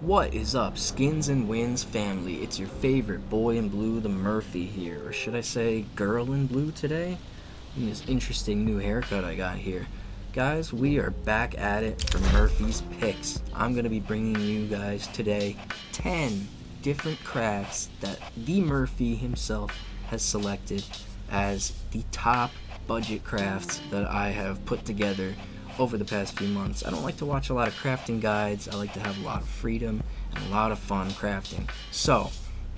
What is up, Skins and Wins family? It's your favorite boy in blue, the Murphy here, or should I say girl in blue today? In this interesting new haircut I got here. Guys, we are back at it for Murphy's Picks. I'm going to be bringing you guys today 10 different crafts that the Murphy himself has selected as the top budget crafts that I have put together over the past few months. I don't like to watch a lot of crafting guides. I like to have a lot of freedom and a lot of fun crafting. So,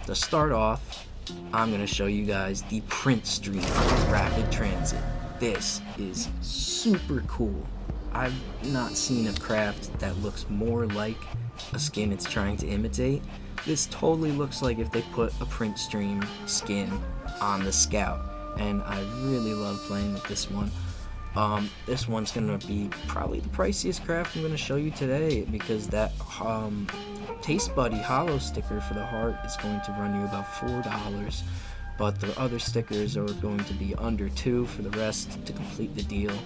to start off, I'm going to show you guys the Print Stream Rapid Transit. This is super cool. I've not seen a craft that looks more like a skin it's trying to imitate. This totally looks like if they put a Print Stream skin on the Scout, and I really love playing with this one. This one's gonna be probably the priciest craft I'm gonna show you today, because that Taste Buddy hollow sticker for the heart is going to run you about $4, but the other stickers are going to be under $2 for the rest to complete the deal,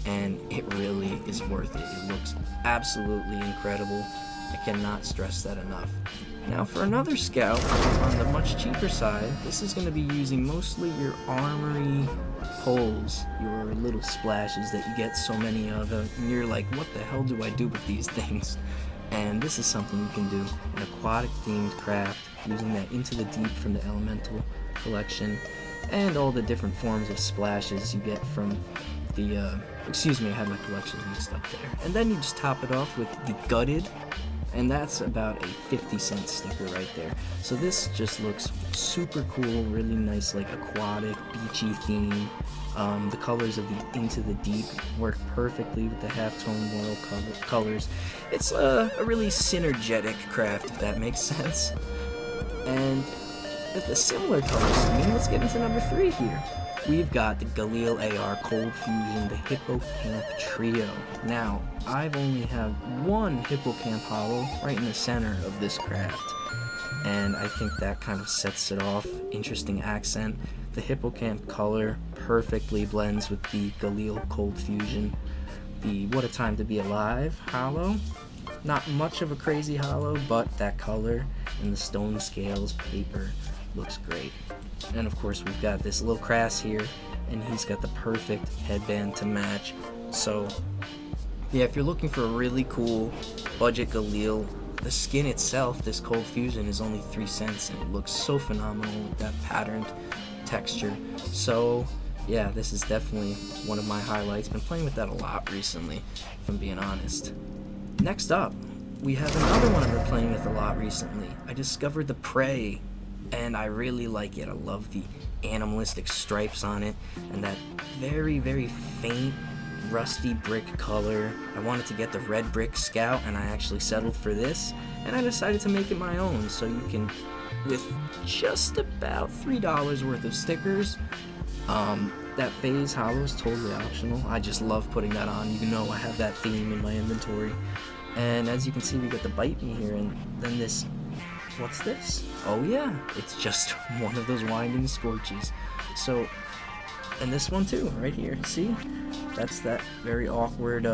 and it really is worth it. It looks absolutely incredible. I cannot stress that enough. Now for another Scout on the much cheaper side, this is going to be using mostly your armory holes, your little splashes that you get so many of, and you're like, what the hell do I do with these things? And this is something you can do, an aquatic themed craft using that Into the Deep from the Elemental collection, and all the different forms of splashes you get from the, excuse me, I have my collections mixed up there. And then you just top it off with the Gutted, and that's about a 50-cent sticker right there. So this just looks super cool, really nice, like aquatic, beachy theme. The colors of the Into the Deep work perfectly with the halftone world colors. It's a really synergetic craft, if that makes sense. And with a similar color scheme, let's get into number 3 here. We've got the Galil AR Cold Fusion, the Hippocamp Trio. Now, I've only have one Hippocamp hollow right in the center of this craft, and I think that kind of sets it off. Interesting accent. The Hippocamp color perfectly blends with the Galil Cold Fusion. The What a Time to Be Alive hollow. Not much of a crazy hollow, but that color and the stone scales paper looks great. And of course we've got this little Crass here, and he's got the perfect headband to match. So yeah, if you're looking for a really cool budget Galil, the skin itself, this Cold Fusion, is only 3 cents, and it looks so phenomenal with that patterned texture. So yeah, this is definitely one of my highlights. Been playing with that a lot recently, if I'm being honest. Next up, we have another one I've been playing with a lot recently. I discovered the Prey, and I really like it. I love the animalistic stripes on it, and that very, very faint rusty brick color. I wanted to get the red brick Scout, and I actually settled for this, and I decided to make it my own. So you can, with just about $3 worth of stickers, that phase hollow is totally optional. I just love putting that on. You know I have that theme in my inventory. And as you can see, we get the Bite Me here, and then this, what's this? Oh yeah, it's just one of those Winding Scorches. So, and this one too, right here, see? That's that very awkward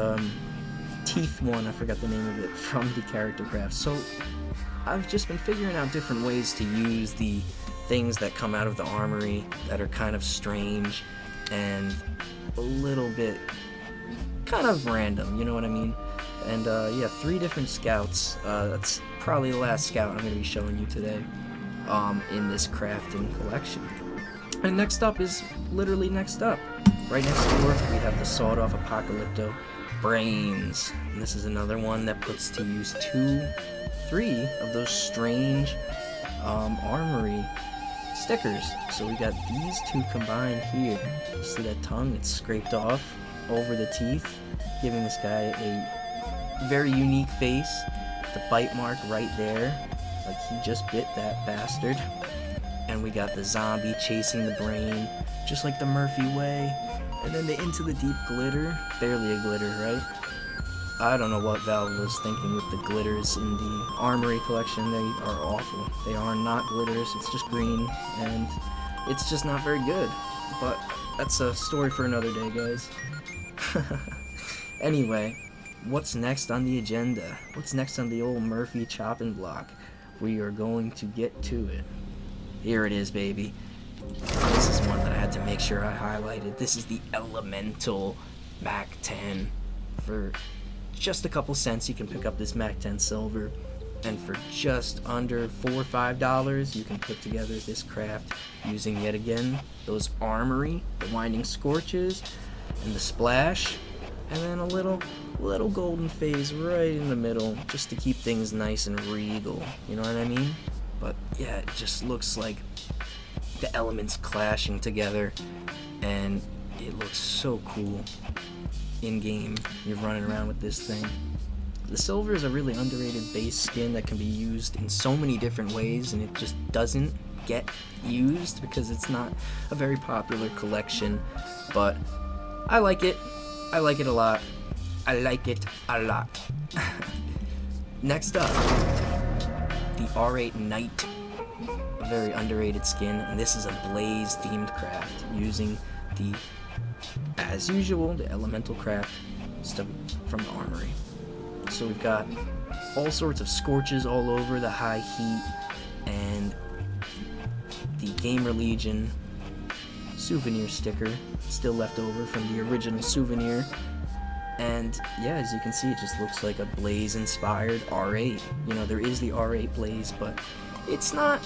teeth one, I forgot the name of it, from the character craft. So, I've just been figuring out different ways to use the things that come out of the armory that are kind of strange and a little bit kind of random, you know what I mean? And yeah, 3 different Scouts. That's probably the last Scout I'm going to be showing you today in this crafting collection. And next up is literally next up. Right next door, we have the Sawed Off Apocalypto Brains. And this is another one that puts to use 3 of those strange armory stickers. So we got these 2 combined here. You see that tongue? It's scraped off over the teeth, giving this guy a very unique face. The bite mark right there, like he just bit that bastard. And we got the zombie chasing the brain, just like the Murphy way. And then the Into the Deep glitter, barely a glitter, right? I don't know what Valve was thinking with the glitters in the Armory collection. They are awful. They are not glitters, it's just green, and it's just not very good. But that's a story for another day, guys. Anyway, what's next on the agenda? What's next on the old Murphy chopping block? We are going to get to it. Here it is, baby. This is one that I had to make sure I highlighted. This is the Elemental Mac 10. For just a couple cents, you can pick up this Mac 10 Silver. And for just under $4 or $5, you can put together this craft using, yet again, those Armory, the Winding Scorches, and the Splash, and then a little golden phase right in the middle, just to keep things nice and regal, you know what I mean? But yeah, it just looks like the elements clashing together, and it looks so cool in game. You're running around with this thing. The silver is a really underrated base skin that can be used in so many different ways, and it just doesn't get used because it's not a very popular collection, but I like it. I like it a lot. I like it a lot. Next up, the R8 Knight, a very underrated skin, and this is a Blaze themed craft using the, as usual, the elemental craft stuff from the Armory. So we've got all sorts of scorches all over, the high heat, and the Gamer Legion souvenir sticker still left over from the original souvenir. And yeah, as you can see, it just looks like a Blaze inspired R8. You know, there is the R8 Blaze, but it's not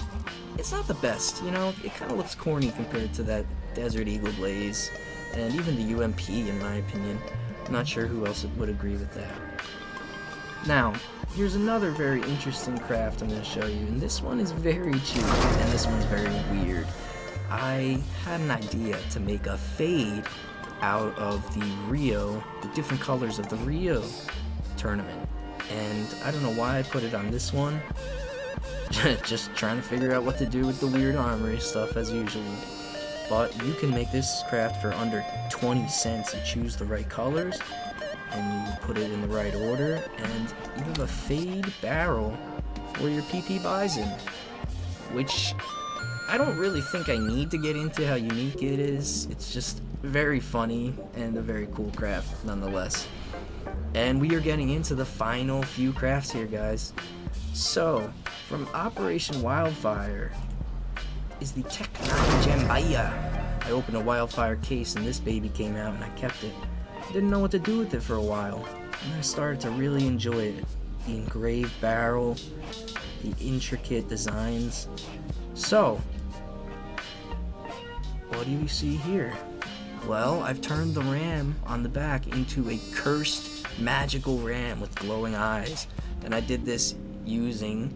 the best, you know. It kind of looks corny compared to that Desert Eagle Blaze and even the UMP, in my opinion. I'm not sure who else would agree with that. Now, here's another very interesting craft I'm going to show you, and this one is very cheap, and this one's very weird. I had an idea to make a fade out of the Rio, the different colors of the Rio tournament, and I don't know why I put it on this one. Just trying to figure out what to do with the weird Armory stuff as usual. But you can make this craft for under 20 cents. You choose the right colors, and you put it in the right order, and you have a fade barrel for your PP Bison, which I don't really think I need to get into how unique it is. It's just very funny and a very cool craft nonetheless. And we are getting into the final few crafts here, guys. So, from Operation Wildfire is the Tech 9 Jambaya. I opened a Wildfire case and this baby came out and I kept it. I didn't know what to do with it for a while, and I started to really enjoy it. The engraved barrel, the intricate designs. So, what do you see here? Well, I've turned the ram on the back into a cursed magical ram with glowing eyes, and I did this using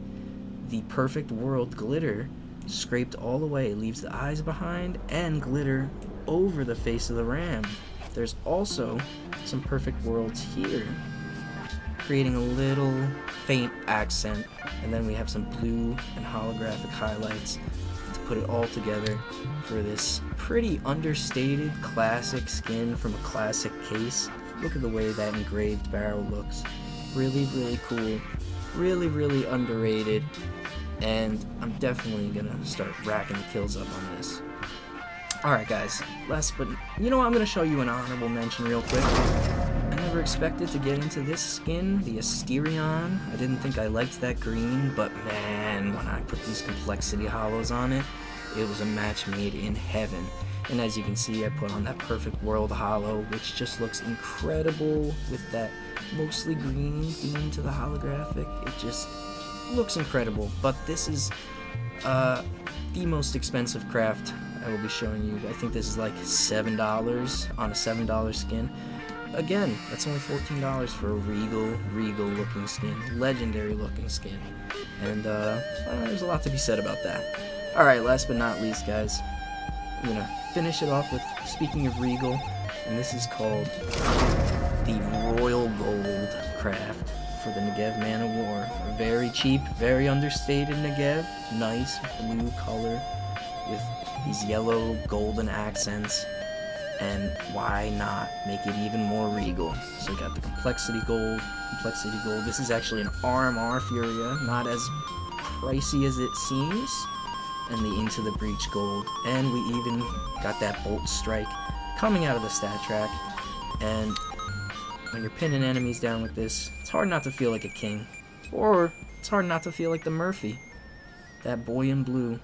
the Perfect World glitter scraped all the way. It leaves the eyes behind and glitter over the face of the ram. There's also some Perfect Worlds here, creating a little faint accent, and then we have some blue and holographic highlights to put it all together for this pretty understated classic skin from a classic case. Look at the way that engraved barrel looks. Really, really cool. Really, really underrated, and I'm definitely gonna start racking the kills up on this. Alright guys, but you know what, I'm going to show you an honorable mention real quick. I never expected to get into this skin, the Asterion. I didn't think I liked that green, but man, when I put these complexity hollows on it, it was a match made in heaven. And as you can see, I put on that Perfect World hollow, which just looks incredible with that mostly green theme to the holographic. It just looks incredible, but this is the most expensive craft I will be showing you. I think this is like $7 on a $7 skin. Again, that's only $14 for a regal looking skin, legendary looking skin, and there's a lot to be said about that. Alright, last but not least, guys, I'm gonna finish it off with, speaking of regal, and this is called the Royal Gold craft for the Negev Man of War. A very cheap, very understated Negev, nice blue color with these yellow golden accents, and why not make it even more regal? So we got the complexity gold. This is actually an RMR Furia, not as pricey as it seems, and the Into the Breach gold, and we even got that Bolt Strike coming out of the stat track, and when you're pinning enemies down like this, it's hard not to feel like a king. Or it's hard not to feel like the Murphy, that boy in blue.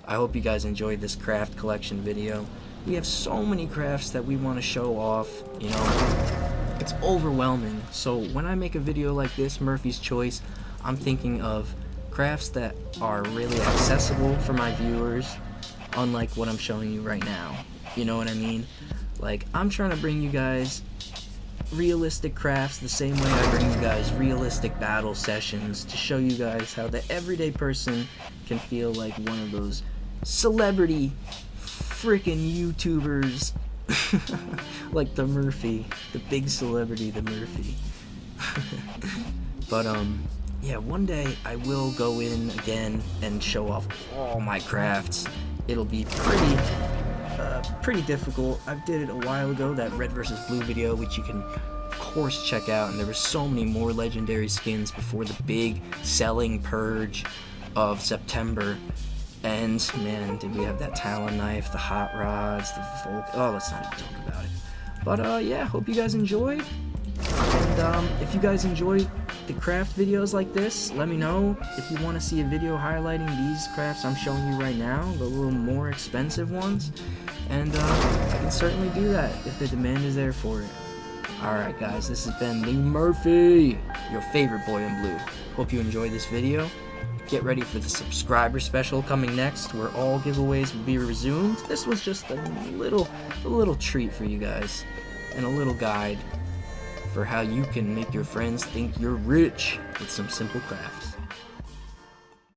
I hope you guys enjoyed this craft collection video. We have so many crafts that we want to show off, you know. It's overwhelming. So when I make a video like this, Murphy's Choice, I'm thinking of crafts that are really accessible for my viewers, unlike what I'm showing you right now. You know what I mean? Like, I'm trying to bring you guys realistic crafts the same way I bring you guys realistic battle sessions, to show you guys how the everyday person can feel like one of those celebrity freaking YouTubers like the Murphy, the big celebrity, the Murphy. But yeah, one day I will go in again and show off all my crafts. It'll be pretty difficult. I did it a while ago, that red versus blue video, which you can of course check out, and there were so many more legendary skins before the big selling purge of September. And man, did we have that Talon knife, the hot rods, the Volk. Oh, let's not even talk about it. But yeah, hope you guys enjoyed. And if you guys enjoy the craft videos like this, let me know. If you want to see a video highlighting these crafts I'm showing you right now, the little more expensive ones, and I can certainly do that if the demand is there for it. Alright guys, this has been Lee Murphy, your favorite boy in blue. Hope you enjoyed this video. Get ready for the subscriber special coming next, where all giveaways will be resumed. This was just a little treat for you guys, and a little guide for how you can make your friends think you're rich with some simple crafts.